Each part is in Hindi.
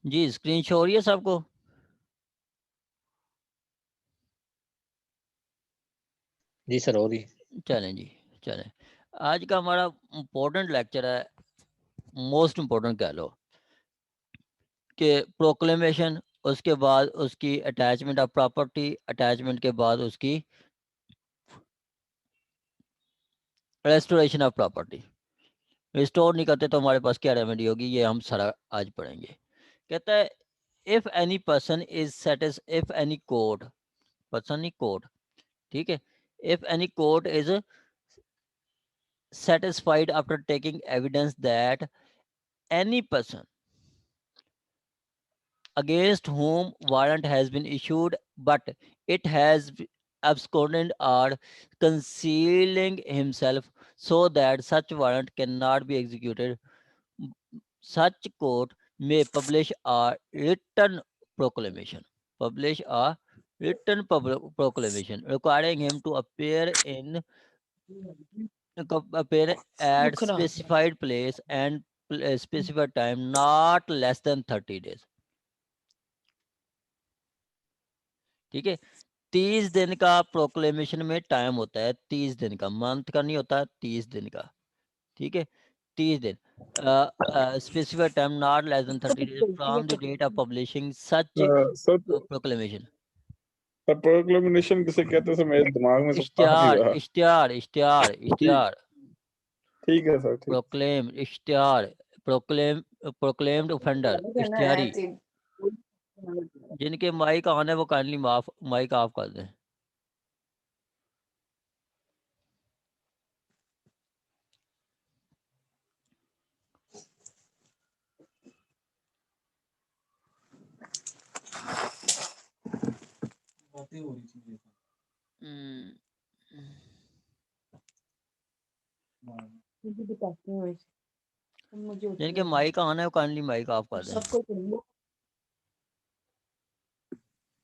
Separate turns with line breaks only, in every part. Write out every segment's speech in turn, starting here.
जी स्क्रीन शो हो रही है सबको?
जी सर हो रही।
चलें जी चलें। आज का हमारा इम्पोर्टेंट लेक्चर है, मोस्ट इम्पोर्टेंट कह लो, कि प्रोक्लेमेशन, उसके बाद उसकी अटैचमेंट ऑफ प्रॉपर्टी, अटैचमेंट के बाद उसकी रेस्टोरेशन ऑफ प्रॉपर्टी। रिस्टोर नहीं करते तो हमारे पास क्या रेमेडी होगी, ये हम सारा आज पढ़ेंगे। कहता है if any person is satis if any court, person नहीं कोर्ट, ठीक है, if any court is satisfied after taking evidence that any person against whom warrant has been issued but it has absconded or concealing himself so that such warrant cannot be executed, such court may publish a written proclamation, publish a written proclamation requiring him to appear at specified place and specified time not less than 30 days। ठीक है, 30 दिन का प्रोक्लेमेशन में टाइम होता है, 30 दिन का, मंथ का नहीं होता, 30 दिन का। ठीक है, 30 दिन, specified time not less than 30 days from the date of publishing such
सर
प्रोक्लेमेशन।
प्रोक्लेमेशन किसे कहते हैं सर, मेरे दिमाग में सब आ नहीं
इश्तिहार
रहा।
इश्तिहार इश्तिहार इश्तिहार
ठीक है सर, ठीक।
प्रोक्लेम, इश्तिहार, प्रोक्लेम्ड ऑफेंडर, इश्तिहारी। जिनके माइक ऑन है वो काइंडली माइक ऑफ कर दें। जिनके माइक ऑन है वो काइंडली माइक ऑफ कर दें।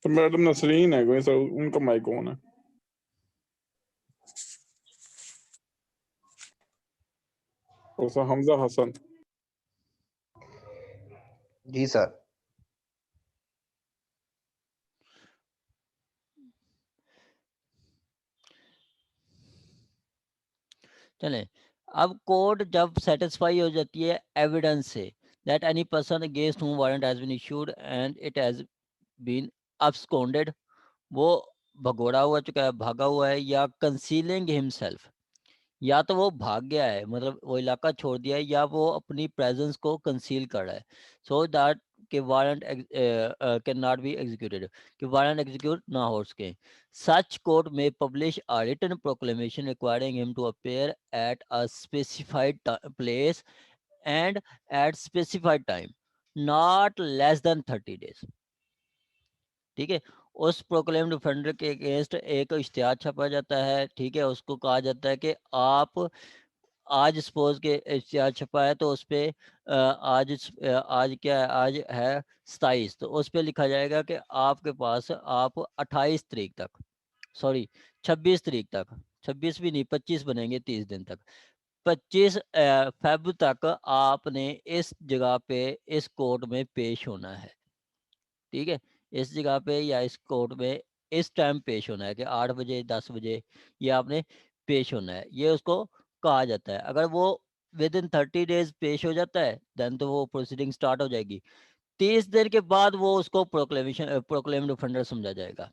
तो मैडम नसरीन है कोई सर, उनका माइक ऑन है। और सर हमजा हसन।
जी सर।
चलें, अब कोर्ट जब सेटिस्फाई हो जाती है एविडेंस से that any person against whom warrant has been issued and it has been absconded, वो भगोड़ा हुआ चुका है, भागा हुआ है, या कंसीलिंग हिमसेल्फ, या तो वो भाग गया है, मतलब वो इलाका छोड़ दिया है, या वो अपनी प्रेजेंस को कंसील कर रहा है, सो दैट कि warrant can not be executed, कि वारंट एग्जीक्यूट ना हो सके। सच कोर्ट में publish a written proclamation requiring him to appear at a specified place and at specified time not less than 30 days. ठीक है, उस प्रोक्लेम्ड ऑफेंडर के अगेंस्ट एक इश्तिहार छपा जाता है। ठीक है, उसको कहा जाता है कि आप आज सपोज के इश्तिहार छपा है तो उस पर आज क्या है, आज है 27, तो उस पर लिखा जाएगा कि आपके पास आप 28 तारीख तक, सॉरी 26 तारीख तक, 26 भी नहीं 25 बनेंगे, 30 दिन तक, 25 फेब तक आपने इस जगह पे इस कोर्ट में पेश होना है। ठीक है, इस जगह पे या इस कोर्ट में इस टाइम पेश होना है कि 8 बजे 10 बजे ये आपने पेश होना है, ये उसको कहा जाता है। अगर वो विद इन 30 डेज पेश हो जाता है देन तो वो प्रोसीडिंग स्टार्ट हो जाएगी। 30 दिन के बाद वो उसको प्रोक्लेम्ड ऑफेंडर समझा जाएगा।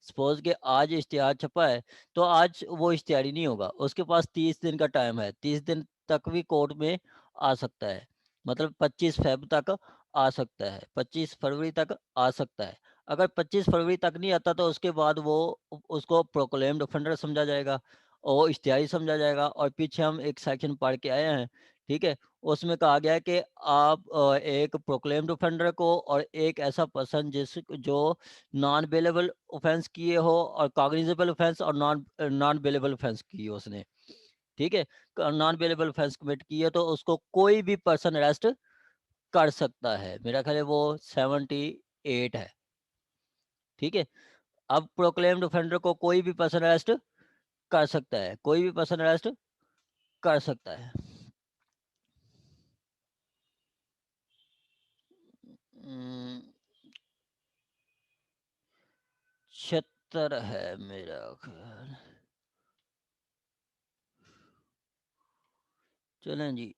सपोज कि आज इश्तिहार छपा है तो आज वो इश्तिहारी नहीं होगा, उसके पास 30 दिन का टाइम है, 30 दिन तक भी कोर्ट में आ सकता है, मतलब 25 फेब तक आ सकता है, 25 फरवरी तक आ सकता है। अगर 25 फरवरी तक नहीं आता तो उसके बाद वो उसको प्रोक्लेम्ड ऑफेंडर समझा जाएगा और इश्तिहारी समझा जाएगा। और पीछे हम एक सेक्शन पढ़ के आए हैं, ठीक है, उसमें कहा गया है कि आप एक प्रोक्लेम्ड ऑफेंडर को और एक ऐसा पर्सन जो नॉन बेलेबल ऑफेंस किए हो और कॉग्निजेबल ऑफेंस और नॉन बेलेबल ऑफेंस की हो उसने, ठीक है, नॉन बेलेबल ऑफेंस कमिट की है तो उसको कोई भी पर्सन अरेस्ट कर सकता है। मेरा ख्याल है वो 78 है। ठीक है, अब प्रोक्लेम्ड ऑफेंडर को कोई भी पर्सन अरेस्ट कर सकता है, कोई भी पर्सन अरेस्ट कर सकता है। हम्म, 76 है मेरा ख्याल। चलें जी।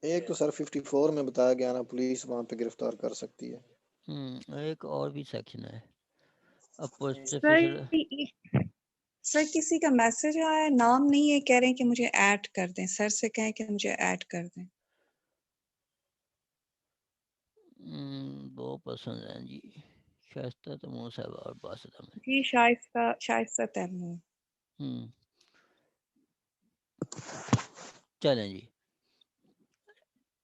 एक तो सर 54 में बताया गया ना, पुलिस वहां पे गिरफ्तार कर सकती है।
एक और भी सेक्शन है
सर सर किसी का मैसेज आया, नाम नहीं है, कह रहे हैं कि मुझे ऐड कर दें। सर से कहें कि मुझे ऐड कर दें।
वो पसंद है जी। शाइस्ता तैमूर साहब और बासदा में।
जी शाइस्ता तैमूर।
चलें जी,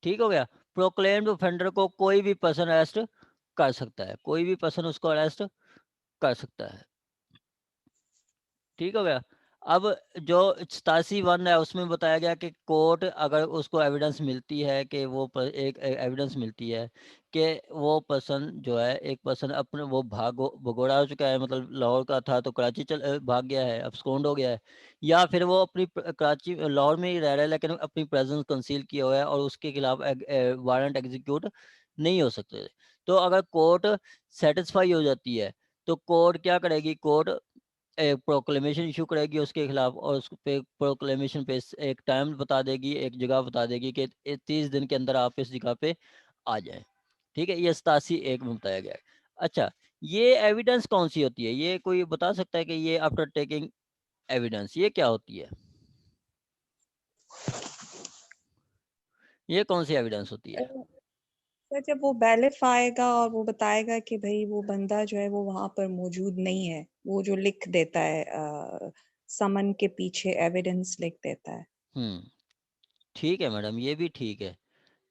ठीक हो गया। प्रोक्लेम्ड ऑफेंडर को कोई भी पर्सन अरेस्ट कर सकता है, कोई भी पर्सन उसको अरेस्ट कर सकता है, ठीक हो गया। अब जो 87(1) है उसमें बताया गया कि कोर्ट अगर उसको एविडेंस मिलती है कि एक एविडेंस मिलती है कि वो पर्सन जो है, एक पर्सन अपने वो भगोड़ा हो चुका है, मतलब लाहौर का था तो कराची भाग गया है, अब्सकॉन्ड हो गया है, या फिर वो अपनी कराची लाहौर में ही रह रहा है लेकिन अपनी प्रेजेंस कंसील किया हुआ है और उसके खिलाफ वारंट एग्जीक्यूट नहीं हो सकते। तो अगर कोर्ट सेटिस्फाई हो जाती है तो कोर्ट क्या करेगी, कोर्ट प्रोक्लेमेशन इशू करेगी उसके खिलाफ और उस पे प्रोक्लेमेशन पे एक टाइम बता देगी, एक जगह बता देगी कि 30 दिन के अंदर आप इस जगह पे आ जाएं, ठीक है। ये 87(1) में बताया गया है। अच्छा, ये एविडेंस कौन सी होती है, ये कोई बता सकता है कि ये आफ्टर टेकिंग एविडेंस ये क्या होती है, ये कौन सी एविडेंस होती है?
सर जब वो बैलिफ आएगा और वो बताएगा कि भाई वो बंदा जो है वो वहां पर मौजूद नहीं है, वो जो लिख देता है समन के पीछे एविडेंस लिख देता है।
ठीक है मैडम, ये भी ठीक है,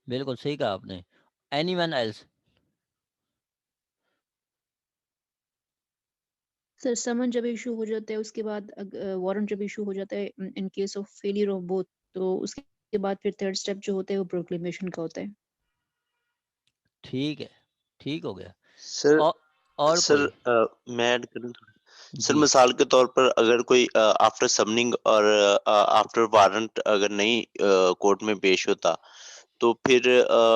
बिल्कुल सही कहा आपने। Anyone else?
सर समन जब इशू हो जाता है उसके बाद वारंट जब इशू हो जाता है in case of failure of both, तो उसके बाद फिर थर्ड स्टेप जो होता है वो प्रोक्लेमेशन का होता है।
ठीक है, ठीक हो गया।
सर
और
सर
कोई?
मैं ऐड करूं सर,
जी,
मिसाल के तौर पर अगर कोई आफ्टर समनिंग और आफ्टर वारंट अगर नहीं कोर्ट में पेश होता, तो फिर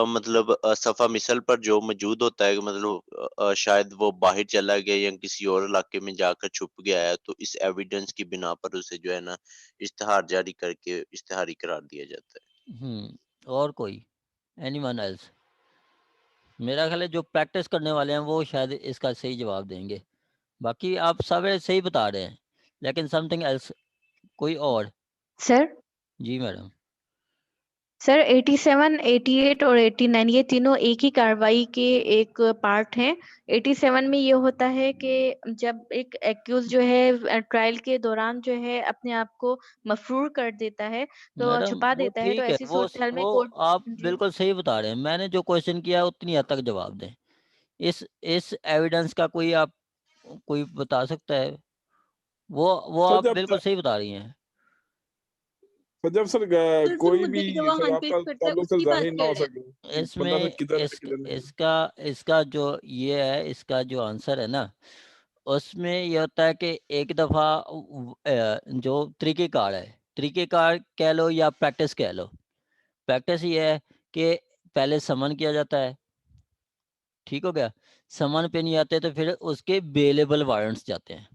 मतलब सफा मिसल पर जो मौजूद होता है, मतलब शायद वो बाहर चला गया या किसी और इलाके में जाकर छुप गया है, तो इस एविडेंस की बिना पर उसे जो है ना इश्तिहार जारी करके इश्तिहारी करार दिया जाता है।
और कोई? Anyone else? मेरा ख्याल है जो प्रैक्टिस करने वाले हैं वो शायद इसका सही जवाब देंगे, बाकी आप सब सही बता रहे हैं, लेकिन समथिंग एल्स, कोई और?
सर
जी मैडम।
सर 87, 88 और 89 ये तीनों एक ही कार्रवाई के एक पार्ट हैं। 87 में ये होता है कि जब एक एक्यूज जो है ट्रायल के दौरान जो है अपने आप को मफरूर कर देता है, तो
मैडम
छुपा
वो
देता है, तो
ठीक है,
ऐसी सूरत हाल में
वो
कोर्ट।
आप
जी
बिल्कुल सही बता रहे हैं, मैंने जो क्वेश्चन किया है उतनी हद तक जवाब दें। इस एविडेंस का कोई आप कोई बता सकता है? वो
सर
आप
जब
बिल्कुल सही बता रही हैं।
सर
सर जो
कोई भी
मुद्दई
सर
गवाहान पेश
आपका
करता है
ताल्लुक सर
उसकी बात
जाहिर ना हो
कर रहे हैं।
सके, बंदा
इसमें
फिर किधर से
इस
किधर नहीं।
इसका इसका जो ये है, इसका जो आंसर है ना, उसमें ये होता है कि एक दफ़ा जो तरीक़ेकार है, तरीक़ेकार कह लो या प्रैक्टिस कह लो, प्रैक्टिस ये है कि पहले समन किया जाता है, ठीक हो गया। समन पे नहीं आते तो फिर उसके बेलेबल वारंट्स जाते हैं,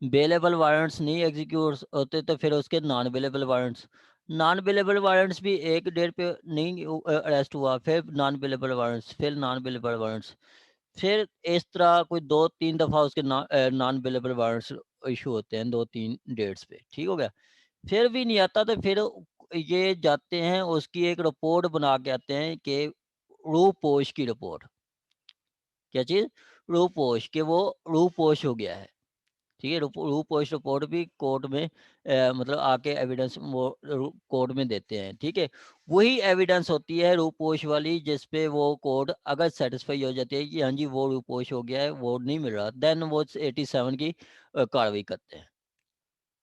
बेलेबल वारंट्स नहीं एग्जीक्यूट होते तो फिर उसके non bailable warrants, non bailable warrants भी एक डेट पे नहीं अरेस्ट हुआ, फिर नॉन बेलेबल वारंट्स, फिर नॉन बेलेबल वारंट्स, फिर इस तरह कोई 2-3 दफ़ा उसके नॉन बेलेबल वारंट्स इशू होते हैं 2-3 डेट्स पे, ठीक हो गया। फिर भी नहीं आता तो फिर ये जाते हैं, उसकी एक रिपोर्ट बना के आते हैं कि रूपोश की रिपोर्ट, क्या चीज़? रूपोश, कि वो रूपोश हो गया है, ठीक है। रूपोश रिपोर्ट भी कोर्ट में मतलब आके एविडेंस वो कोर्ट में देते हैं, ठीक है। वही एविडेंस होती है रूपोश वाली जिस पे वो कोर्ट अगर सेटिस्फाई हो जाती है कि हाँ जी वो रूपोश हो गया है, वो नहीं मिल रहा, देन वो 87 की कार्रवाई करते हैं,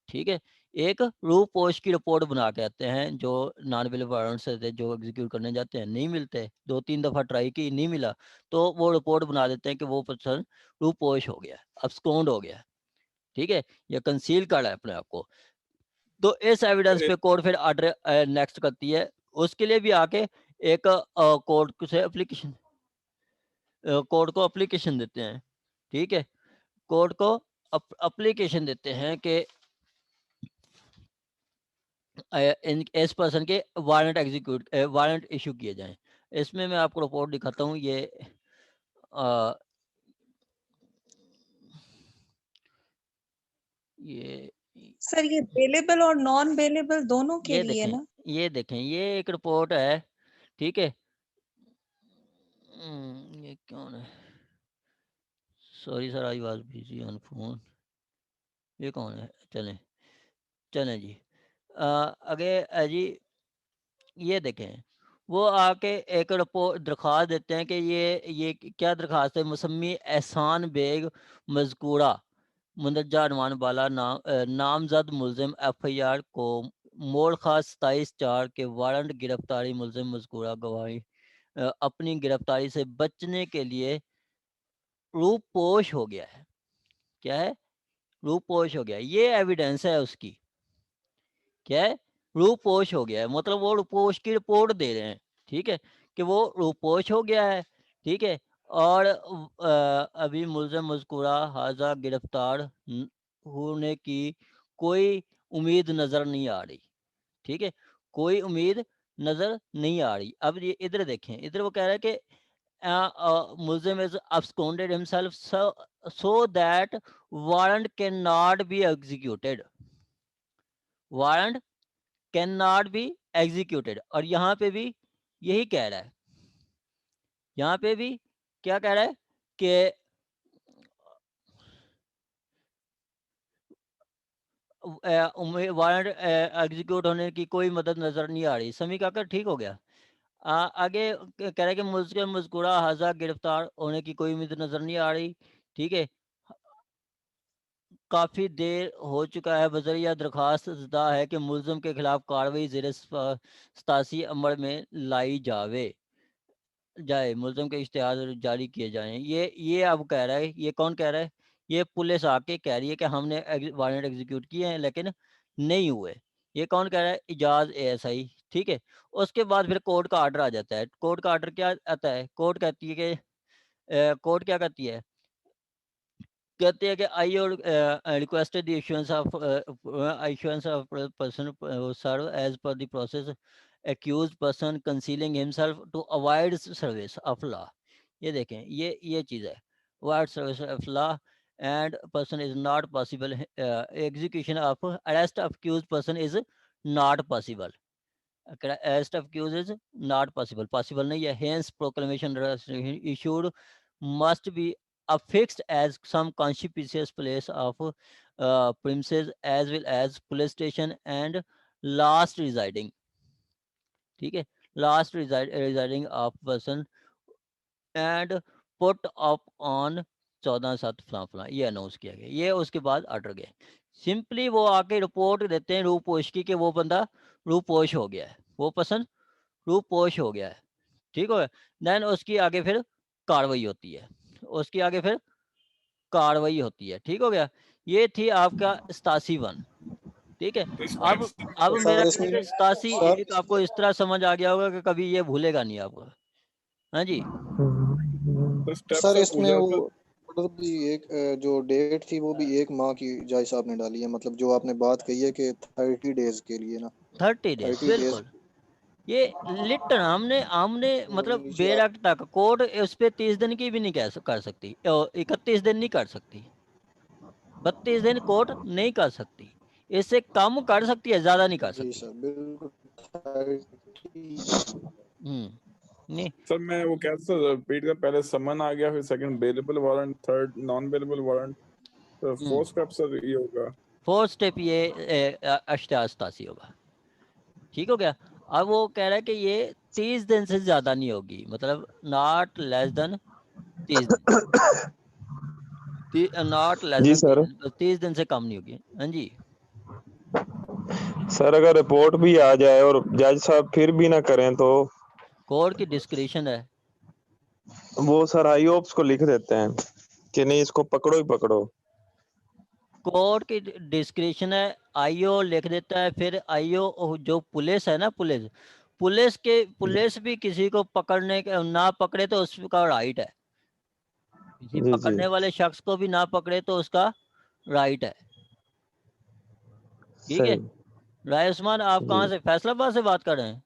ठीक है। एक रूपोश की रिपोर्ट बना के आते हैं, जो नॉन बेलेबल वारंट्स थे जो एग्जीक्यूट करने जाते हैं नहीं मिलते, 2-3 दफ़ा ट्राई की नहीं मिला, तो वो रिपोर्ट बना देते हैं कि वो पर्सन रूपोश हो गया, अब्सकॉन्ड हो गया, ठीक है, या कंसील कर रहा है अपने आप को। तो इस एविडेंस पे कोर्ट फिर ऑर्डर नेक्स्ट करती है। उसके लिए भी आके एक कोर्ट से एप्लीकेशन कोर्ट को एप्लीकेशन देते हैं। ठीक है, कोर्ट को एप्लीकेशन देते हैं कि इन इस पर्सन के वारंट इशू किए जाएं। इसमें मैं आपको रिपोर्ट दिखाता हूँ। ये
सर ये बेलेबल और नॉन बेलेबल दोनों के लिए ना?
ये देखें, ये एक रिपोर्ट है। ठीक है, ये कौन है? Sorry sir, I was busy on phone. ये कौन है? चलें जी। आगे जी, ये देखें, वो आके एक रिपोर्ट दरख्वास्त देते हैं कि ये क्या दरख्वास्त है? मुसम्मी एहसान बेग मज़कूरा मुंदरजा अनवान वाला नामजद मुलजिम FIR को मोड़ खास 27/4 के वारंट गिरफ्तारी मुलजिम मज़कूरा गवाही अपनी गिरफ्तारी से बचने के लिए रूपोश हो गया है। क्या है? रूपोश हो गया। ये एविडेंस है उसकी। क्या है? रूपोश हो गया है, मतलब वो रूपोश की रिपोर्ट दे रहे हैं। ठीक है, कि वो रूपोश हो गया है। ठीक है, और अभी मुलजिम मज़कूरा हाजा गिरफ्तार होने की कोई उम्मीद नज़र नहीं आ रही। ठीक है, कोई उम्मीद नज़र नहीं आ रही। अब ये इधर देखें, इधर वो कह रहा है कि मुलजिम is absconded himself so that warrant cannot be executed. Warrant can not be executed. और यहाँ पे भी यही कह रहा है। यहाँ पे भी क्या कह रहा है कि वारंट एग्जीक्यूट होने की कोई मदद नजर नहीं आ रही। समी काकर ठीक हो गया। आगे कह रहा है कि मुल्ज़िम मज़कूरा हाजा गिरफ्तार होने की कोई उम्मीद नजर नहीं आ रही। ठीक है, काफ़ी देर हो चुका है। वज़रिया दरख्वास्त ज़दा है कि मुलज़िम के खिलाफ कार्रवाई ज़ेर 87 अमल में लाई जाए, मुलज़िम के इश्तिहार जारी किए जाएँ। ये अब कह रहा है, ये कौन कह रहा है? ये पुलिस आके कह रही है कि हमने वारंट एग्जीक्यूट किए हैं लेकिन नहीं हुए। ये कौन कह रहा है? इजाज़ ASI। ठीक है, उसके बाद फिर कोर्ट का ऑर्डर आ जाता है। कोर्ट का ऑर्डर क्या आता है? कोर्ट कहती है कि कोर्ट क्या कहती है? कहते हैं कि आई और requested the issuance of person serve as per the process accused person concealing himself to avoid service of law. ये देखें, ये चीज़ है, avoid service of law and person is not possible. Execution of arrest of accused person is not possible. Arrest of accused is not possible नहीं है. Hence proclamation issued must be affixed as some conspicuous place of premises as well as police station and last residing. ठीक है, last residing of person and put up on 14/7 फलां ये अनाउंस किया गया। ये उसके बाद ऑर्डर गए। सिंपली वो आके रिपोर्ट देते हैं रूपोश की कि वो बंदा रूपोश हो गया है, वो पर्सन रूपोश हो गया है। ठीक है, देन उसकी आगे फिर कार्रवाई होती है, उसकी आगे फिर कार्रवाई होती है। ठीक हो गया। ये थी आपका 87(1). ठीक है, अब मेरा
सर इसमें
87
सर
एक आपको इस तरह समझ आ गया होगा कि कभी ये भूलेगा नहीं आपको। हाँ जी,
सर इसमें वो ऑर्डर भी एक जो डेट थी वो भी 1 माह की जज साहब ने डाली है, मतलब जो आपने बात कही है कि 30 डेज के लिए ना,
30 डेज
30 डेज
बिल्कुल। ये लिटन हमने मतलब
नीचे
बेरक तक कोर्ट उस पे 30 दिन की भी नहीं कर सकती, 31 दिन नहीं कर सकती, 32 दिन कोर्ट नहीं कर सकती, इससे कम कर सकती है, ज्यादा नहीं कर
जी
सकती।
सर बिल्कुल 30
नहीं
सर मैं वो क्या था रिपीट का, पहले समन आ गया, फिर second bailable warrant, third non bailable warrant, तो फोर्थ स्टेप सर ये होगा।
फोर्थ स्टेप ये 88 होगा। ठीक हो गया। अब वो कह रहा है कि ये 30 दिन से ज्यादा नहीं होगी, मतलब नॉट लेस देन 30 दिन, नॉट लेस
जी
देन
सर।
30 दिन से कम नहीं होगी। हाँ जी
सर अगर रिपोर्ट भी आ जाए और जज साहब फिर भी ना करें तो
कोर्ट की डिस्क्रिप्शन है।
वो सर हाई ओप्स को लिख देते हैं कि नहीं इसको पकड़ो ही पकड़ो।
कोर्ट की डिस्क्रिप्शन है, आईओ लिख देता है, फिर आईओ जो पुलिस है ना, पुलिस भी किसी को पकड़ने के ना पकड़े तो उसका राइट है, किसी
जी जी
पकड़ने वाले शख्स को भी ना पकड़े तो उसका राइट है। ठीक है
सही
राय उस्मान, आप
जी
कहाँ से, फैसलाबाद से बात कर रहे हैं?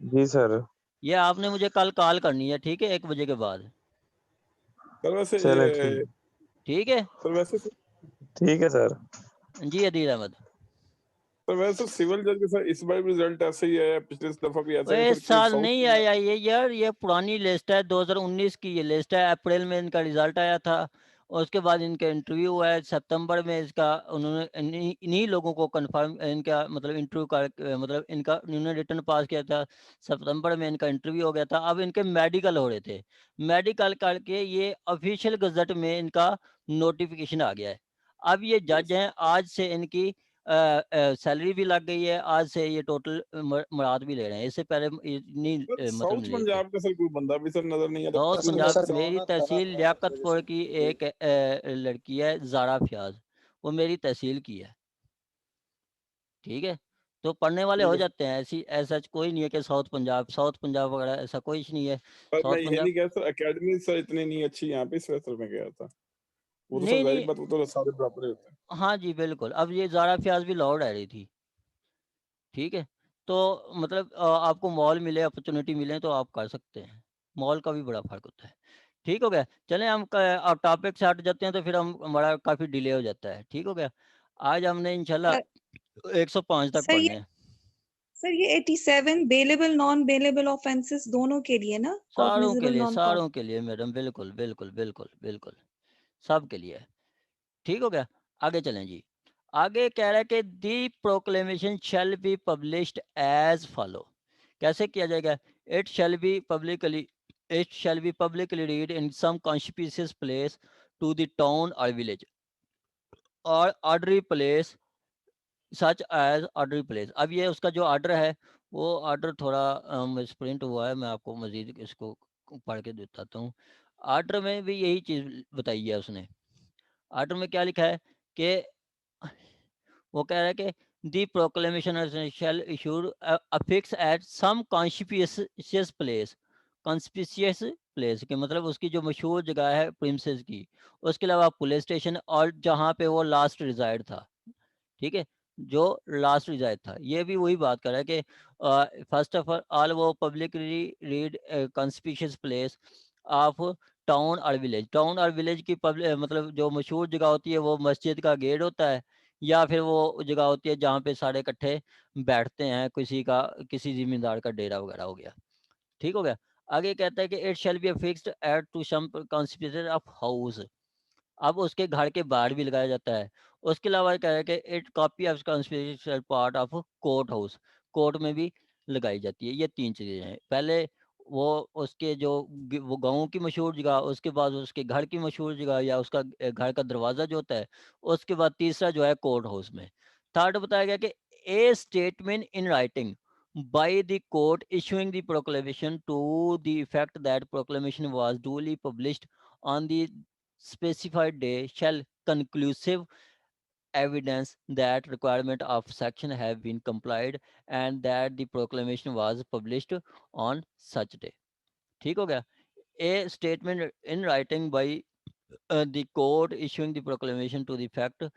जी सर।
ये आपने मुझे कल कॉल करनी है, ठीक है, 1 बजे के बाद।
सर वैसे
चलो
ये
ठीक है
सर वैसे
ठीक है सर।
जी अदील अहमद।
सर वैसे सिविल जज के सर इस बार भी रिजल्ट ऐसे ही आया, पिछले दफा भी ऐसा ही,
इस
फिर कोई
साल
साउथ
नहीं आया ये यार, ये पुरानी लिस्ट है, 2019 की ये लिस्ट है। अप्रैल में इनका रिजल्ट आया था, और उसके बाद इनका इंटरव्यू हुआ है सितंबर में। इसका उन्होंने इन्हीं लोगों को कंफर्म, इनका मतलब इंटरव्यू कर, मतलब इनका इन्होंने रिटर्न पास किया था, सितंबर में इनका इंटरव्यू हो गया था। अब इनके मेडिकल हो रहे थे, मेडिकल करके ये ऑफिशियल गजट में इनका नोटिफिकेशन आ गया है। अब ये जज हैं, आज से इनकी सैलरी भी लग गई है, आज से ये टोटल मुराद भी ले रहे हैं, इससे पहले नहीं मतलब
साउथ
मिले थे।
पंजाब का सर कोई बंदा भी सर नजर नहीं आता।
साउथ
असल में
पंजाब
सर
मेरी
गाँव ना
तहसील
खराब है, इस वजह
लियाकतपुर
से
की
ये
एक लड़की है ज़ारा फयाज, वो मेरी तहसील की है। ठीक है, तो पढ़ने वाले
ठीक
हो
है
जाते हैं, ऐसी ऐसा कोई नहीं है कि साउथ पंजाब वगैरह ऐसा कोई नहीं है।
सर,
साउथ
मैं ये
पंजाब
नहीं कह सर एकेडमी सर इतनी नहीं अच्छी यहाँ पे, इस वजह से मैं गया था। वो तो सर
नहीं
जाहिर
नहीं,
बात, वो तो सारे बराबर ही होते हैं।
हाँ जी बिल्कुल। अब ये ज़ारा फयाज भी लाहौर रह रही थी। ठीक है, तो मतलब आपको मॉल मिले, अपॉर्चुनिटी मिले तो आप कर सकते हैं, मॉल का भी बड़ा फ़र्क होता है। ठीक हो गया, चलें हम अब टॉपिक से हट जाते हैं, तो फिर हम हमारा काफ़ी डिले हो जाता है। ठीक हो गया, आज हमने
सर
इंशाल्लाह 105 तक
सर
पढ़ने
ये
हैं।
सर ये 87 बेलेबल नॉन बेलेबल ऑफेंसेस दोनों के लिए ना, कॉग्निजेबल नॉन
सारों के लिए मैडम, बिल्कुल बिल्कुल बिल्कुल बिल्कुल, सब के लिए है। ठीक हो गया, आगे चलें जी। आगे कह रहा है कि the proclamation shall be published as follow. कैसे किया जाएगा? It shall be publicly it shall be publicly read in some conspicuous place to the town और विलेज और ordinary place such as ordinary place. अब ये उसका जो ऑर्डर है, वो ऑर्डर थोड़ा मिसप्रिंट हुआ है, मैं आपको मजीद इसको पढ़ के देता हूँ। ऑर्डर में भी यही चीज़ बताई है उसने। ऑर्डर में क्या लिखा है कि वो कह रहा है कि the proclamation shall issued affix at some conspicuous place. Conspicuous place के मतलब उसकी जो मशहूर जगह है प्रिंसेस की, उसके अलावा पुलिस स्टेशन और जहाँ पे वो लास्ट रिजाइड था। ठीक है, जो लास्ट रिजाइड था, ये भी वही बात कर रहा है कि फर्स्ट ऑफ ऑल वो publicly read conspicuous place of town और विलेज की मतलब जो मशहूर जगह होती है, वो मस्जिद का गेट होता है, या फिर वो जगह होती है जहाँ पे सारे इकट्ठे बैठते हैं, किसी जिम्मेदार का डेरा वगैरह हो गया। ठीक हो गया, आगे कहता है कि it shall be fixed at to some conspirator of house. अब उसके घर के बाहर भी लगाया जाता है। उसके अलावा कह रहा है कि it copy of conspiration part of court house, court में भी लगाई जाती है। ये 3 चीज़ें हैं, पहले वो उसके जो वो गाँव की मशहूर जगह, उसके बाद उसके घर की मशहूर जगह या उसका घर का दरवाज़ा जो होता है, उसके बाद तीसरा जो है कोर्ट हाउस में। थर्ड बताया गया कि ए statement in writing by the court issuing the proclamation to the effect that proclamation was duly published on the specified day shall conclusive evidence that requirement of section have been complied and that the proclamation was published on such day। ठीक हो गया, a statement in writing by the court issuing the proclamation to the effect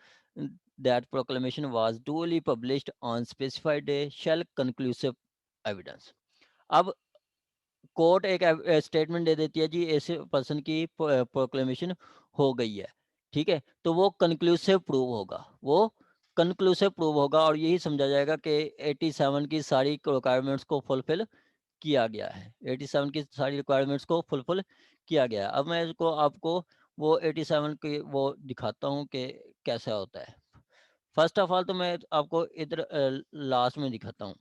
that proclamation was duly published on specified day shall conclusive evidence। अब कोर्ट एक स्टेटमेंट दे देती है जी, ऐसे पर्सन की प्रोक्लेमेशन हो गई है। ठीक है, तो वो कंक्लूसिव प्रूव होगा, और यही समझा जाएगा कि 87 की सारी रिक्वायरमेंट्स को फुलफिल किया गया है। 87 की सारी रिक्वायरमेंट्स को फुलफिल किया गया है। अब मैं इसको आपको वो 87 की वो दिखाता हूँ कि कैसा होता है। फर्स्ट ऑफ ऑल तो मैं आपको इधर लास्ट में दिखाता हूँ।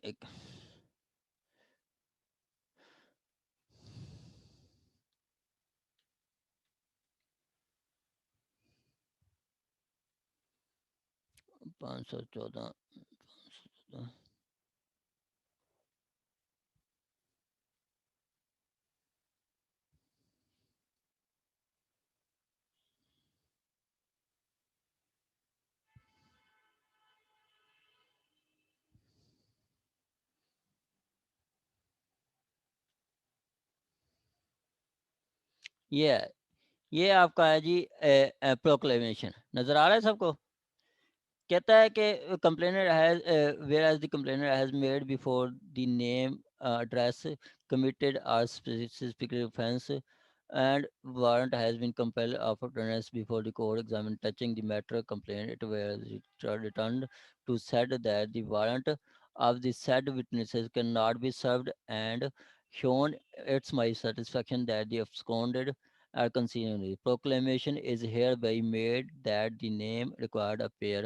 एक 514 514 ये आपका है जी प्रोक्लेमेशन। नजर आ रहा है सबको? कहता है कि complainer has where as the complainer has made before the name address committed or specific offense and warrant has been compelled of attendance before the court examined touching the matter complaint it was returned to said that the warrant of the said witnesses cannot be served and shown it's my satisfaction that the absconded are concealed. Proclamation is hereby made that the name required appear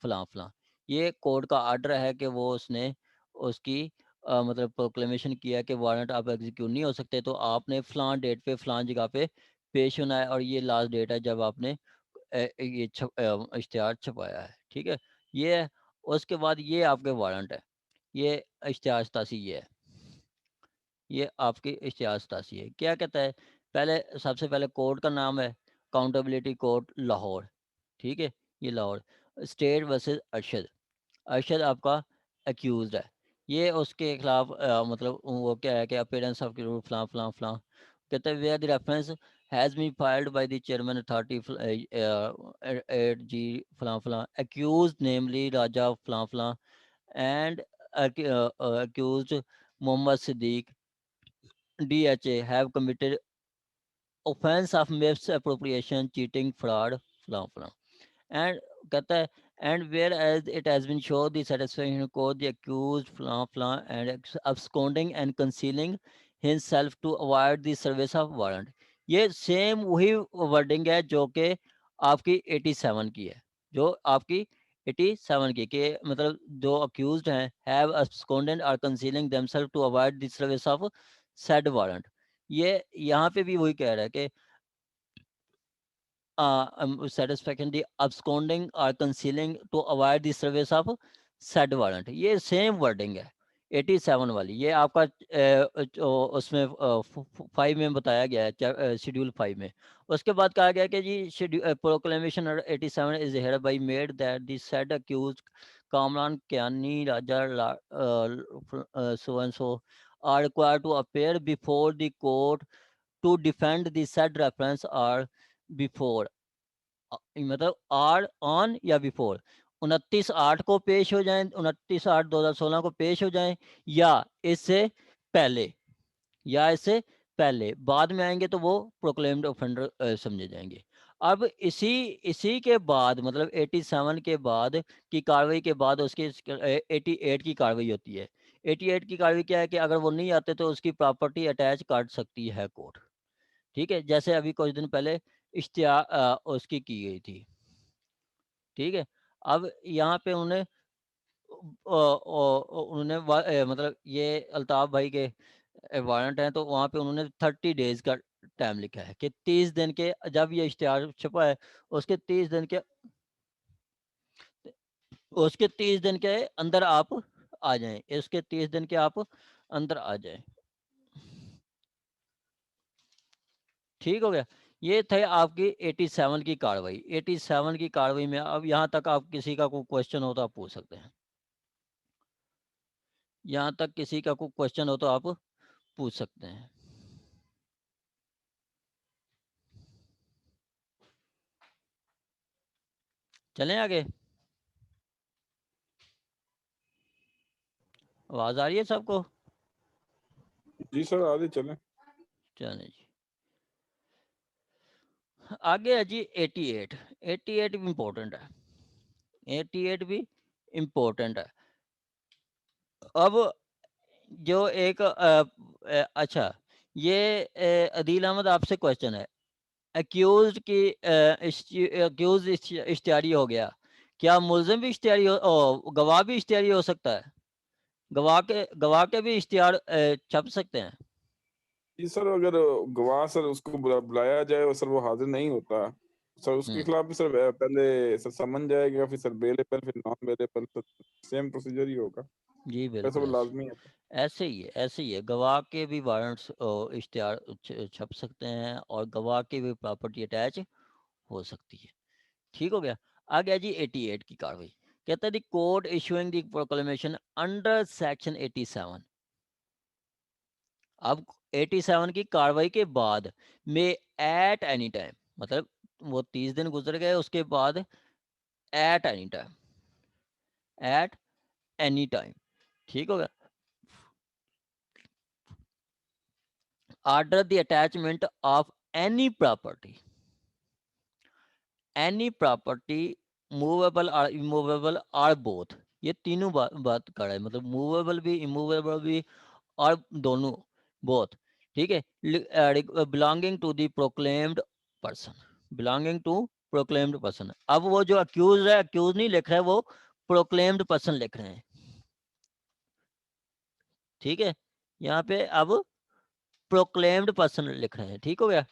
फलां फलां। ये कोर्ट का आर्डर है कि वो उसने उसकी मतलब प्रोक्लेमेशन किया कि वारंट आप एग्जीक्यूट नहीं हो सकते, तो आपने फलां डेट पे फलां जगह पे पेश होना है और ये लास्ट डेट है जब आपने ये इश्तिहार छपाया है। ठीक है, ये है। उसके बाद ये आपके वारंट है, ये इश्तिहार सतासी ये है, ये आपकी इश्तिहार सतासी है। क्या कहता है? पहले सबसे पहले कोर्ट का नाम है अकाउंटेबिलिटी कोर्ट लाहौर। ठीक है, ये लाहौर। State versus Arshad. अरशद आपका एक्यूज है। ये उसके खिलाफ मतलब वो क्या है कि अपीयरेंस ऑफ फलां फलां फलां कहते हैं where the reference has been filed by the chairman authority 8G फलां फलां एक्यूज नेमली राजा फलां फलां and accused Mohammad Siddiq DHA have committed offense of misappropriation, cheating, fraud, फलां फलां and कहता है and whereas it has been shown the satisfaction of court the accused flan flan and absconding and concealing himself to avoid the service of warrant। ये सेम वही वर्डिंग है जो कि आपकी 87 की है, जो आपकी 87 की कि मतलब जो अक्यूज्ड हैं have absconded or concealing themselves to avoid the service of said warrant। ये यहाँ पे भी वही कह रहा है कि satisfaction the absconding or concealing to avoid the service of said warrant। ये सेम वर्डिंग है 87 वाली। ये आपका उसमें 5 में बताया गया है, शेड्यूल 5 में। उसके बाद कहा गया कि जी proclamation 87 is hereby made that the said accused Kamran Kayani Raja so and so are required to appear before the court to defend the said reference or before मतलब आर ऑन या बिफोर 29/8 को पेश हो जाएं, 29/8/2016 को पेश हो जाएं या इससे पहले, या इससे पहले। बाद में आएंगे तो वो प्रोक्लेम्ड ऑफेंडर समझे जाएंगे। अब इसी के बाद मतलब 87 के बाद की कार्रवाई के बाद उसकी 88 की कार्रवाई होती है। 88 की कार्रवाई क्या है कि अगर वो नहीं आते तो उसकी प्रॉपर्टी अटैच कर सकती है कोर्ट। ठीक है, जैसे अभी कुछ दिन पहले इश्तिहार उसकी की गई थी। ठीक है, अब यहाँ पे उन्होंने मतलब ये अल्ताफ भाई के वारंट हैं, तो वहाँ पे उन्होंने 30 डेज का टाइम लिखा है कि 30 दिन के जब ये इश्तिहार छपा है उसके 30 दिन के अंदर आप आ जाएं, इसके 30 दिन के आप अंदर आ जाएं। ठीक हो गया। ये थे आपकी 87 की कार्रवाई। 87 की कार्रवाई में अब यहाँ तक आप किसी का कोई क्वेश्चन हो तो आप पूछ सकते हैं। यहाँ तक किसी का कोई क्वेश्चन हो तो आप पूछ सकते हैं। चलें आगे। आवाज आ रही है सबको?
जी सर, आगे चलें।
चलें जी, आगे है जी 88। 88 भी इम्पोर्टेंट है, 88 भी इम्पोर्टेंट है। अब जो एक अच्छा, ये अदील अहमद आपसे क्वेश्चन है। अक्यूज की अक्यूज इश्तिहारी हो गया, क्या मुलजिम भी इश्तिहारी गवाह भी इश्तिहारी हो सकता है? गवाह के भी इश्तिहार छप सकते हैं?
जी सर, अगर गवाह सर उसको बुलाया जाए और सर वो हाजिर नहीं होता सर, उसके खिलाफ भी सर पहले सर समन जाएगा, फिर सर बेलेबल, फिर non bailable, sir same procedure ही होगा।
जी
वैसे
बिल्कुल,
वो लाजमी है।
ऐसे ही है, ऐसे ही है। गवाह के भी वारंट्स इश्तिहार छप सकते हैं और गवाह की भी प्रॉपर्टी अटैच हो सकती है। ठीक हो गया। आ गया जी 88 की कार्रवाई। कहता है the court issuing the proclamation under section 87 अब 87 की कार्रवाई के बाद में एट एनी टाइम, मतलब वो 30 दिन गुजर गए, उसके बाद at any time, at any time, ठीक हो गया। Order the attachment of any property, any property movable और इमूवेबल और बोथ, ये तीनों बात कर रहा है, मतलब मूवेबल भी इमूवेबल भी और दोनों, बोथ, ठीक है। Belonging to the proclaimed person, belonging to proclaimed person. अब वो जो अक्यूज है, अक्यूज नहीं लिख रहे, वो प्रोक्लेम्ड पर्सन लिख रहे हैं, ठीक है। यहाँ पे अब प्रोक्लेम्ड पर्सन लिख रहे हैं, ठीक हो गया।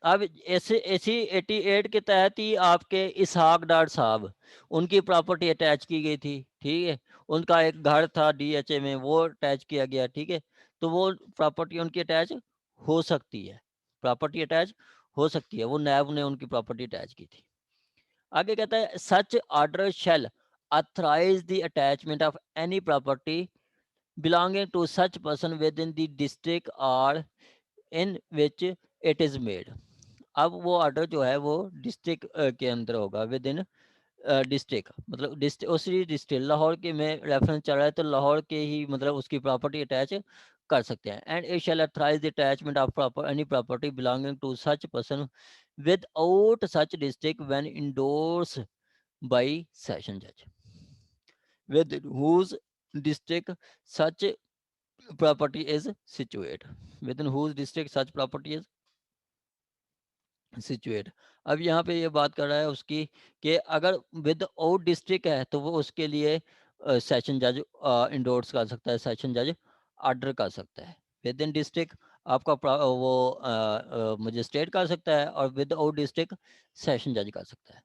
अब ऐसे एसी 88 के तहत ही आपके इसहाक डार साहब, उनकी प्रॉपर्टी अटैच की गई थी, ठीक है। उनका एक घर था डीएचए में, वो अटैच किया गया, ठीक है। तो वो प्रॉपर्टी उनकी अटैच हो सकती है, प्रॉपर्टी अटैच हो सकती है, वो नैब ने उनकी प्रॉपर्टी अटैच की थी। आगे कहता है such order shall authorize the attachment of any property belonging to such person within the district or in which it is made। अब वो ऑर्डर जो है वो डिस्ट्रिक्ट के अंदर होगा, विद इन डिस्ट्रिक्ट, मतलब उसी डिस्ट्रिक्ट लाहौर के में रेफरेंस चल रहा है, तो लाहौर के ही मतलब उसकी प्रॉपर्टी अटैच कर सकते हैं। And it shall authorize the attachment of any property belonging to such person without such district when endorse by session जज with whose district such property is situated, within whose district such property is situated। अब यहाँ पे ये बात कर रहा है उसकी कि अगर विद आउट डिस्ट्रिक्ट है तो वो उसके लिए सेशन जज इंडोर्स कर सकता है, सेशन जज ऑर्डर कर सकता है। विद इन डिस्ट्रिक्ट आपका वो मजिस्ट्रेट कर सकता है, और विद आउट डिस्ट्रिक्ट सेशन जज कर सकता है।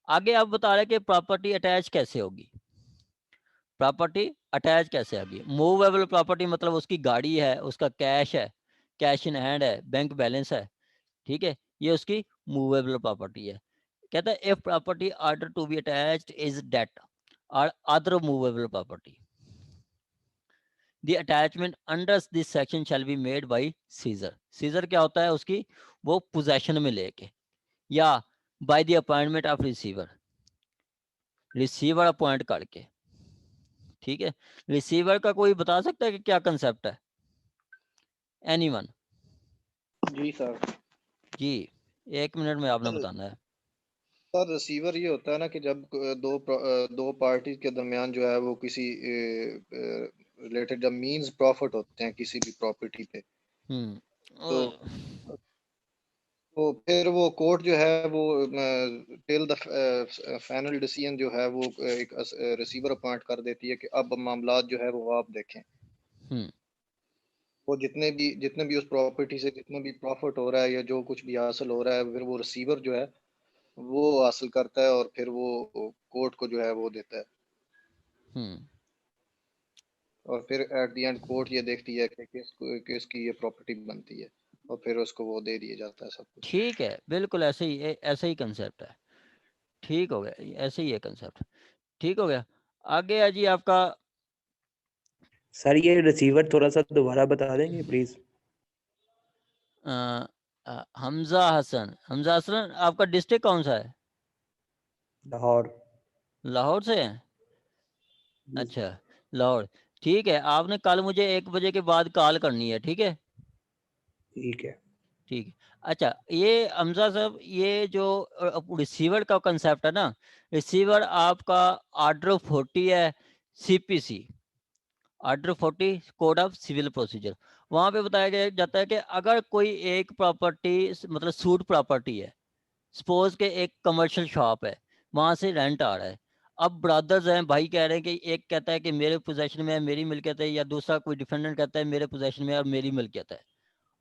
आगे आप बता रहे हैं कि प्रॉपर्टी अटैच कैसे होगी, प्रॉपर्टी अटैच कैसे होगी। मूवेबल प्रॉपर्टी मतलब उसकी गाड़ी है, उसका कैश है, कैश इन हैंड है, बैंक बैलेंस है, ठीक है, ये उसकी मूवेबल प्रॉपर्टी है। कहता है if property order to be attached is debt और other movable property, the attachment under this section shall be made by seizure. Seizure क्या होता है, उसकी वो पोजेशन में लेके, या by the appointment of receiver, receiver appoint करके, ठीक है। रिसीवर का कोई बता सकता है कि क्या कंसेप्ट है, एनीवन?
जी सर। जी,
1 मिनट में आपने बताना है।
सर रिसीवर ये होता है ना कि जब दो पार्टी के दरमियान जो है वो किसी रिलेटेड जब मींस प्रॉफिट होते हैं किसी भी प्रॉपर्टी पे, तो फिर वो कोर्ट जो है वो टिल द फाइनल डिसीजन जो है वो एक रिसीवर अपॉइंट कर देती है कि अब मामला जो है वो आप देखें। वो जितने भी उस प्रॉपर्टी से जितना भी प्रॉफिट हो रहा है या जो कुछ भी हासिल हो रहा है, फिर वो रिसीवर जो है वो हासिल करता है और फिर वो कोर्ट को जो है वो देता है। और फिर एट द एंड कोर्ट ये देखती है कि किसकी ये प्रॉपर्टी बनती है, और फिर उसको वो दे दिया जाता है सब कुछ।
ठीक है, बिल्कुल ऐसे ही कंसेप्ट है, ठीक हो गया, ऐसे ही है कंसेप्ट, ठीक हो गया। आगे है जी आपका
सर ये रिसीवर थोड़ा सा दोबारा बता देंगे प्लीज।
हमजा हसन, हमजा हसन आपका डिस्ट्रिक्ट कौन सा है?
लाहौर।
लाहौर से है, अच्छा लाहौर, ठीक है। आपने कल मुझे 1 बजे के बाद कॉल करनी है, ठीक है?
ठीक है,
ठीक है। अच्छा ये हमजा साहब, ये जो रिसीवर का कंसेप्ट है ना, रिसीवर आपका ऑर्डर 40 है CPC, order 40 code of civil procedure, वहाँ पे बताया गया जाता है कि अगर कोई एक प्रॉपर्टी मतलब सूट प्रॉपर्टी है, सपोज के एक कमर्शियल शॉप है, वहाँ से रेंट आ रहा है, अब ब्रदर्स हैं, भाई कह रहे हैं कि एक कहता है कि मेरे पोजेशन में है, मेरी मिल्कियत है, या दूसरा कोई डिफेंडेंट कहता है मेरे पोजेशन में है और मेरी मिल्कियत है,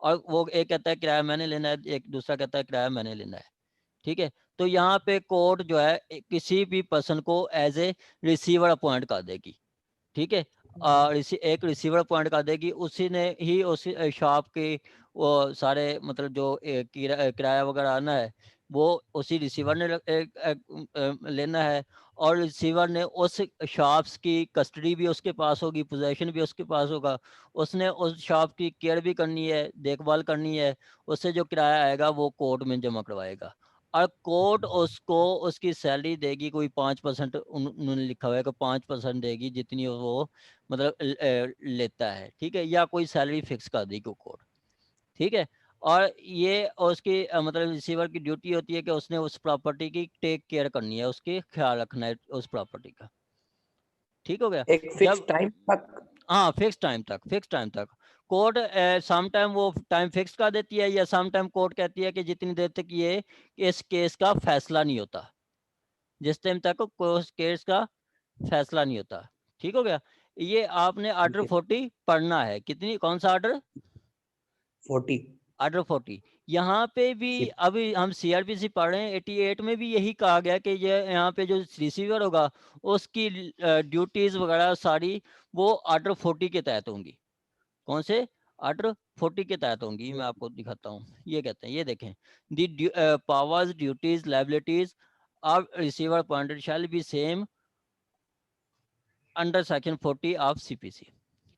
और वो एक कहता है किराया मैंने लेना है, एक दूसरा कहता है किराया मैंने लेना है, ठीक है। तो यहाँ पे कोर्ट जो है किसी भी पर्सन को एज ए रिसीवर अपॉइंट कर देगी, ठीक है। एक रिसीवर अपॉइंट कर देगी, उसी ने ही उस शॉप के वो सारे मतलब जो किराया वगैरह आना है, वो उसी रिसीवर ने लेना है, और रिसीवर ने उस शॉप्स की कस्टडी भी उसके पास होगी, पोजेशन भी उसके पास होगा, उसने उस शॉप की केयर भी करनी है, देखभाल करनी है, उससे जो किराया आएगा वो कोर्ट में जमा करवाएगा, और कोर्ट उसको उसकी सैलरी देगी, कोई 5% उन्होंने लिखा हुआ है कि 5% देगी जितनी वो मतलब लेता है, ठीक है, या कोई सैलरी फिक्स कर देगी कोर्ट, ठीक है। और ये उसकी मतलब रिसीवर की ड्यूटी होती है कि उसने उस प्रॉपर्टी की टेक केयर करनी है, उसकी ख्याल रखना है उस प्रॉपर्टी का, ठीक हो गया।
एक फिक्स
जब
टाइम तक,
हाँ फिक्स टाइम तक कोर्ट सम टाइम वो टाइम फिक्स कर देती है, या सम टाइम कोर्ट कहती है कि जितनी देर तक ये इस केस का फैसला नहीं होता, जिस टाइम तक उस केस का फैसला नहीं होता, ठीक हो गया। ये आपने ऑर्डर 40 पढ़ना है, कितनी, कौन सा ऑर्डर?
40।
ऑर्डर 40। यहाँ पे भी अभी हम सीआरपीसी पढ़ रहे हैं, 88 में भी यही कहा गया कि ये यहाँ पे जो रिसीवर होगा उसकी ड्यूटीज वगैरह सारी वो ऑर्डर 40 के तहत होंगी। कौन से? ऑर्डर 40 के तहत होंगी। मैं आपको दिखाता हूँ, ये कहते हैं, ये देखें, दी powers, duties, liabilities of receiver appointed shall be same under section 40 of CPC,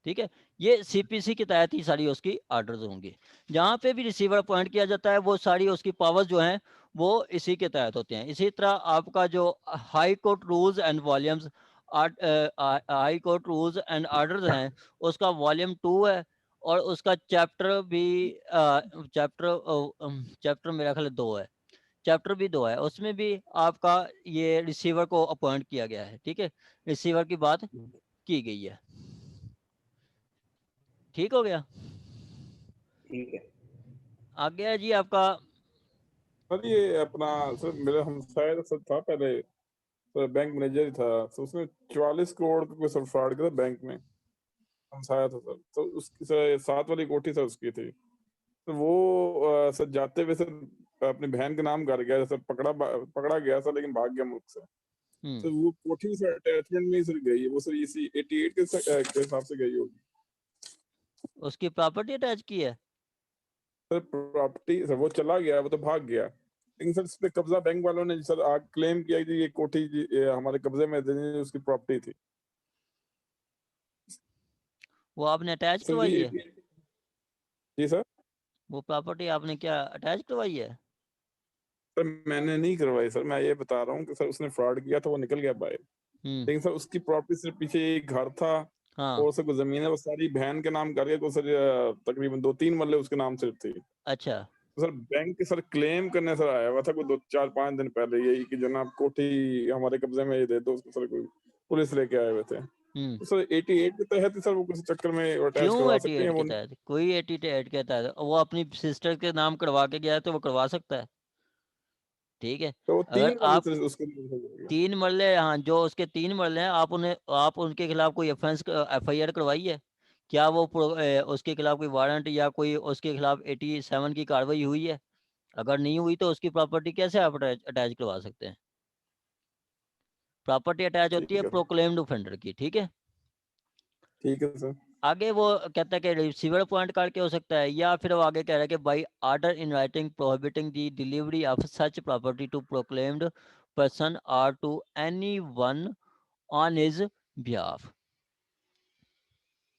ठीक है। ये सीपीसी के तहत ही सारी उसकी ऑर्डर्स होंगे। जहाँ पे भी रिसीवर अपॉइंट किया जाता है वो सारी उसकी पावर्स जो हैं वो इसी के तहत होते हैं। इसी तरह आपका जो high court rules and volumes, high court rules and orders हैं, उसका वॉल्यूम 2 है, और उसका चैप्टर भी चैप्टर मेरा ख्याल 2 है, चैप्टर भी 2 है, उसमें भी आपका ये रिसीवर को अपॉइंट किया गया है, ठीक है, रिसीवर की बात की गई है, ठीक हो गया।
ठीक है।
आगे है जी आपका,
सर ये अपना सर मेरा हमसाया सर था पहले, सर बैंक मैनेजर ही था, तो उसने 44 करोड़ का कोई सर फ्रॉड किया था बैंक में, हमसाया था सर। तो उसकी सर 7 वाली कोठी सर उसकी थी, तो वो सर जाते हुए सर अपनी बहन के नाम कर गया सर, पकड़ा गया सर, लेकिन भाग गया मुल्क से। तो वो कोठी सर अटैचमेंट में ही सर गई है वो सर, इसी 88 के हिसाब से गई होगी।
उसकी प्रॉपर्टी अटैच की है
सर प्रॉपर्टी सर वो चला गया, वो तो भाग गया, लेकिन सर इस पे कब्जा बैंक वालों ने सर आग क्लेम किया कि ये कोठी ये हमारे कब्जे में थी, उसकी प्रॉपर्टी थी।
वो आपने अटैच
सर
करवाई है?
जी सर,
वो प्रॉपर्टी आपने क्या अटैच करवाई है?
सर मैंने नहीं करवाई सर, मैं ये बता रहा हूँ कि सर उसने फ्रॉड किया था, वो निकल गया बाहर, लेकिन सर उसकी प्रॉपर्टी सिर्फ पीछे एक घर था,
हाँ
और सर जमीन है वो सारी बहन के नाम करके, तो सर तकरीबन 2-3 मरले उसके नाम सिर्फ थी।
अच्छा,
तो सर बैंक के सर क्लेम करने सर आया हुआ था कोई 2-4-5 दिन पहले, यही कि जनाब कोठी हमारे कब्जे में ये दे दो, उसको सर कोई पुलिस लेके आए हुए थे। तो सर 88 के तहत ही सर वो किसी चक्कर में अटैच
क्यों
करवा सकते हैं
88
वो?
के तहत? कोई 88 के तहत वो अपनी सिस्टर के नाम करवा के गया है तो वो करवा सकता है, ठीक है।
तो वो
अगर
3 मरले
आप
सर उसके लिए हो जाएगा।
3 मरले, हाँ जो उसके 3 मरले हैं, आप उनके खिलाफ कोई FIR करवाई है क्या? वो उसके खिलाफ कोई वारंट या कोई उसके खिलाफ 87 की कार्रवाई हुई है? अगर नहीं हुई तो उसकी प्रॉपर्टी कैसे आप अटैच करवा सकते हैं? प्रॉपर्टी अटैच होती है
ठीक है
प्रोक्लेम्ड ऑफेंडर की, ठीक है।
ठीक है सर।
आगे वो कहता है कि रिसीवर अपॉइंट करके हो सकता है, या फिर वो आगे कह रहा है कि by order in writing prohibiting the delivery of such property to proclaimed person और to anyone on his behalf,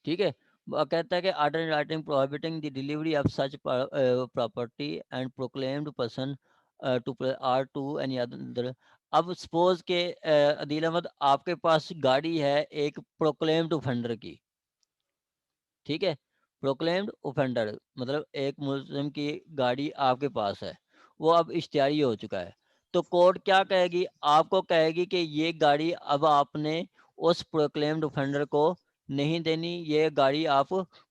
ठीक है। वो कहता है कि order in writing prohibiting the delivery of such property and proclaimed person to any other. अब सपोज के अदील अहमद आपके पास गाड़ी है एक प्रोक्लेम्ड ऑफेंडर की, ठीक है, प्रोक्लेम्ड ऑफेंडर मतलब एक मुस्लिम की गाड़ी आपके पास है, वो अब इश्तिहारी हो चुका है, तो कोर्ट क्या कहेगी? आपको कहेगी कि ये गाड़ी अब आपने उस प्रोक्लेम्ड ऑफेंडर को नहीं देनी, ये गाड़ी आप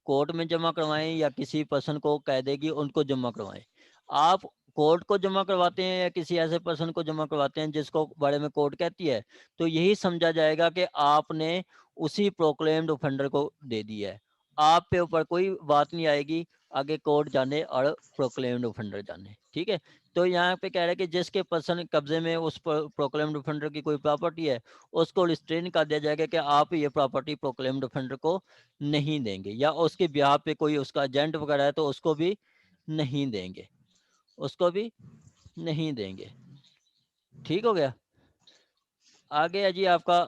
कोर्ट में जमा करवाएं या किसी पर्सन को कह देगी उनको जमा करवाएं। आप कोर्ट को जमा करवाते हैं या किसी ऐसे पर्सन को जमा करवाते हैं जिसको बारे में कोर्ट कहती है, तो यही समझा जाएगा कि आपने उसी प्रोक्लेम्ड ऑफेंडर को दे दिया है, आप पे ऊपर कोई बात नहीं आएगी, आगे कोर्ट जाने और प्रोक्लेम्ड ऑफेंडर जाने, ठीक है। तो यहाँ पे कह रहे हैं कि जिसके पर्सन कब्जे में उस प्रोक्लेम्ड ऑफेंडर की कोई प्रॉपर्टी है उसको रिस्ट्रेन कर दिया जाएगा कि आप ये प्रॉपर्टी प्रोक्लेम्ड ऑफेंडर को नहीं देंगे, या उसके ब्याह पे कोई उसका एजेंट वगैरह है तो उसको भी नहीं देंगे, उसको भी नहीं देंगे। ठीक हो गया। आगे है जी आपका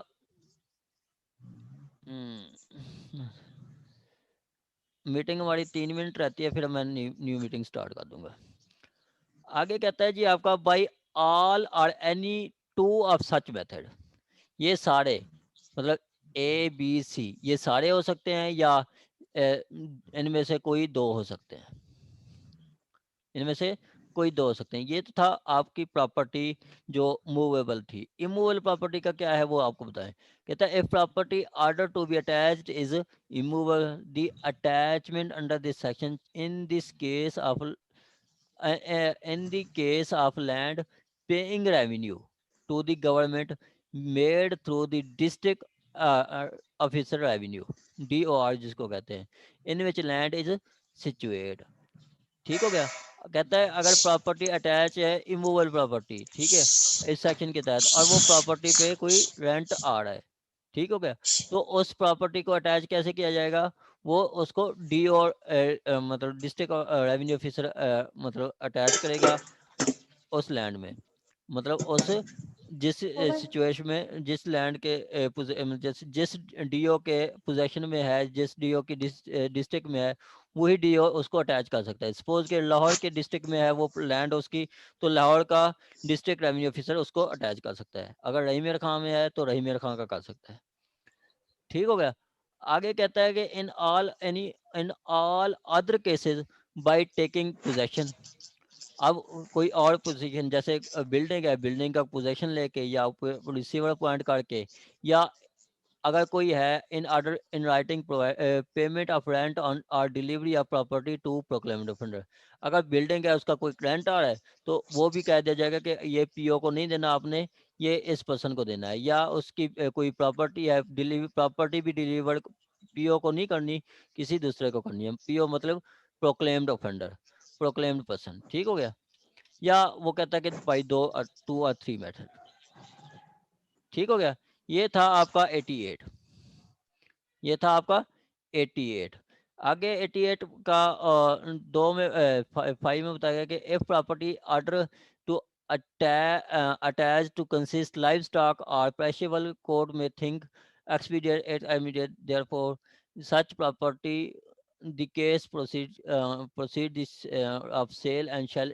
मीटिंग हमारी 3 मिनट रहती है, फिर मैं न्यू मीटिंग स्टार्ट कर दूंगा। आगे कहता है जी आपका बाई ऑल और any two of such method, ये सारे मतलब ए बी सी ये सारे हो सकते हैं या इनमें से कोई दो हो सकते हैं, इनमें से कोई दो हो सकते हैं। ये तो था आपकी प्रॉपर्टी जो मूवेबल थी। इमूवेबल प्रॉपर्टी का क्या है वो आपको बताएं। कहता है if property order to be attached is immovable the attachment under this section in this case of in the case of land paying revenue to the government made through the district officer revenue DOR जिसको कहते हैं, in which land is situated। ठीक हो गया। कहता है अगर प्रॉपर्टी अटैच है इमूवेबल प्रॉपर्टी, ठीक है, इस सेक्शन के तहत, और वो प्रॉपर्टी पे कोई रेंट आ रहा है, ठीक हो गया, तो उस प्रॉपर्टी को अटैच कैसे किया जाएगा, वो उसको डी और मतलब डिस्ट्रिक्ट रेवेन्यू ऑफिसर मतलब अटैच करेगा उस लैंड में, मतलब उस जिस सिचुएशन में जिस लैंड के जिस डीओ के पोजेशन में है, जिस डीओ की डिस्ट्रिक्ट में है, वही डीओ उसको अटैच कर सकता है। सपोज के लाहौर के डिस्ट्रिक्ट में है वो लैंड उसकी, तो लाहौर का डिस्ट्रिक्ट रेवेन्यू ऑफिसर उसको अटैच कर सकता है। अगर रही मेर खां में है तो रही मेर खां का कर सकता है। ठीक हो गया। आगे कहता है कि in all other cases by taking possession. अब कोई और पोजीशन जैसे बिल्डिंग है, बिल्डिंग का पोजेशन लेके या रिसीवर अपॉइंट करके, या अगर कोई है in order in writing payment of rent on और delivery of property to proclaimed offender. अगर बिल्डिंग है उसका कोई रेंट आ रहा है तो वो भी कह दिया जाएगा कि ये पीओ को नहीं देना आपने, ये इस पर्सन को देना है। या उसकी कोई प्रॉपर्टी है, डिलीवरी प्रॉपर्टी भी डिलीवर पीओ को नहीं करनी, किसी दूसरे को करनी है। पीओ मतलब प्रोक्लेम्ड ऑफेंडर, प्रोक्लेम्ड पर्सन। ठीक हो गया। या वो कहता है कि बाई 2 और 3 मेथड। ठीक हो गया। ये था आपका 88, ये था आपका 88। आगे 88 का 2 में 5 में बताया गया कि if property order to attach to consist livestock और पेशेबल कोर्ट में think expedient it immediate therefore such property the case proceed this of sale and shall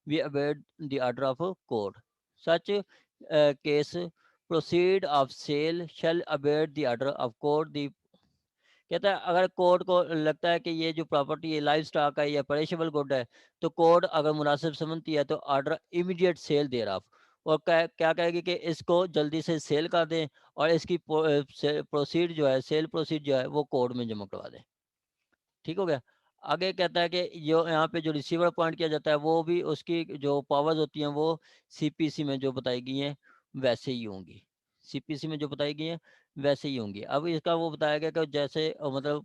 we obey the order of a court. Such case proceed of sale shall obey the order of court। the कहता है अगर कोर्ट को लगता है कि ये जो प्रॉपर्टी है लाइव स्टॉक है या परेशेबल गुड है, तो कोर्ट अगर मुनासिब समझती है तो ऑर्डर इमीडिएट सेल दे रहा, और क्या कहेगी कि इसको जल्दी से सेल कर दें और इसकी प्रोसीड जो है, सेल प्रोसीड जो है वो कोर्ट में जमा करवा दें। ठीक हो गया। आगे कहता है कि जो यहाँ पे जो रिसीवर अपॉइंट किया जाता है वो भी उसकी जो पावर्स होती हैं वो सीपीसी में जो बताई गई हैं वैसे ही होंगी, सीपीसी में जो बताई गई हैं वैसे ही होंगी। अब इसका वो बताया गया कि जैसे मतलब